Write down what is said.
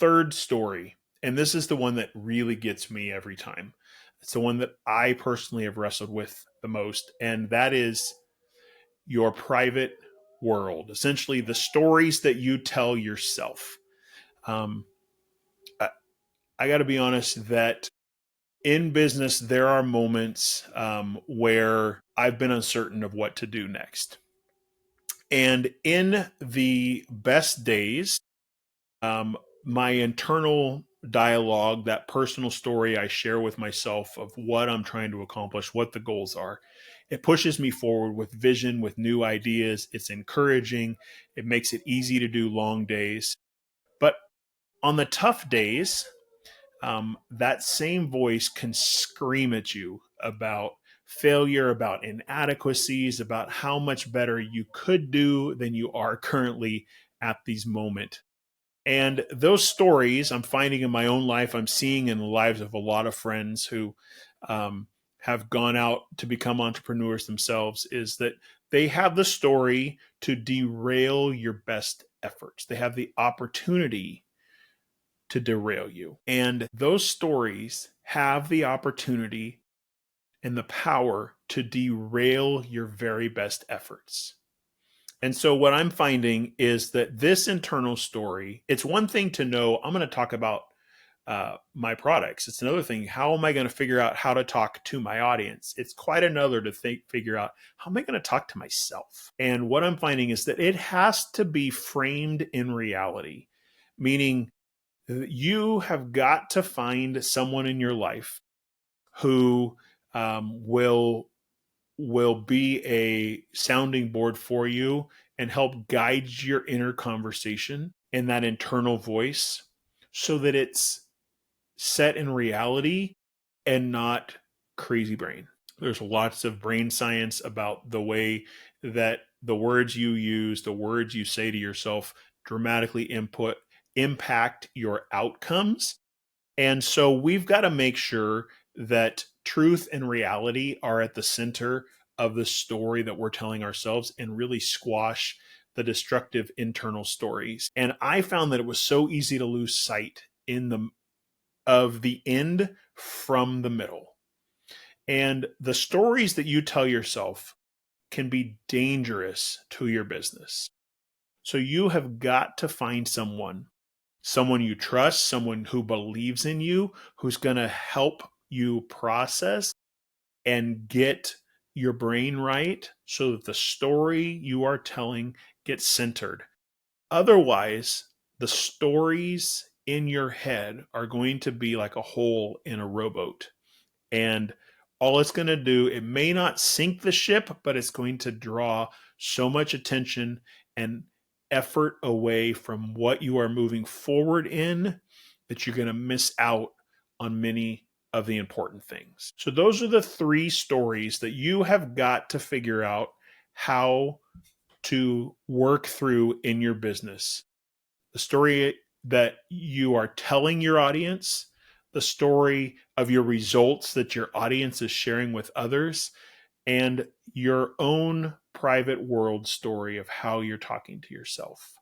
third story, and this is the one that really gets me every time. It's the one that I personally have wrestled with the most, and that is your private world, essentially the stories that you tell yourself. Um, I, I got to be honest that in business, there are moments where I've been uncertain of what to do next. And in the best days, um, my internal dialogue, that personal story I share with myself of what I'm trying to accomplish, what the goals are, it pushes me forward with vision, with new ideas. It's encouraging. It makes it easy to do long days. But on the tough days, that same voice can scream at you about failure, about inadequacies, about how much better you could do than you are currently at these moment. And those stories I'm finding in my own life, I'm seeing in the lives of a lot of friends who have gone out to become entrepreneurs themselves, is that they have the story to derail your best efforts. They have the opportunity to derail you. And those stories have the opportunity and the power to derail your very best efforts. And so what I'm finding is that this internal story, it's one thing to know I'm going to talk about my products. It's another thing, how am I going to figure out how to talk to my audience? It's quite another to figure out, how am I going to talk to myself? And what I'm finding is that it has to be framed in reality, meaning you have got to find someone in your life who will be a sounding board for you and help guide your inner conversation and that internal voice so that it's set in reality and not crazy brain. There's lots of brain science about the way that the words you use, the words you say to yourself dramatically impact your outcomes. And so we've got to make sure that truth and reality are at the center of the story that we're telling ourselves and really squash the destructive internal stories. And I found that it was so easy to lose sight in the end from the middle. And the stories that you tell yourself can be dangerous to your business. So you have got to find someone you trust, someone who believes in you, who's going to help you process and get your brain right so that the story you are telling gets centered. Otherwise, the stories in your head are going to be like a hole in a rowboat. And all it's going to do, it may not sink the ship, but it's going to draw so much attention and effort away from what you are moving forward in that you're going to miss out on many of the important things. So those are the three stories that you have got to figure out how to work through in your business. The story that you are telling your audience, the story of your results that your audience is sharing with others, and your own private world story of how you're talking to yourself.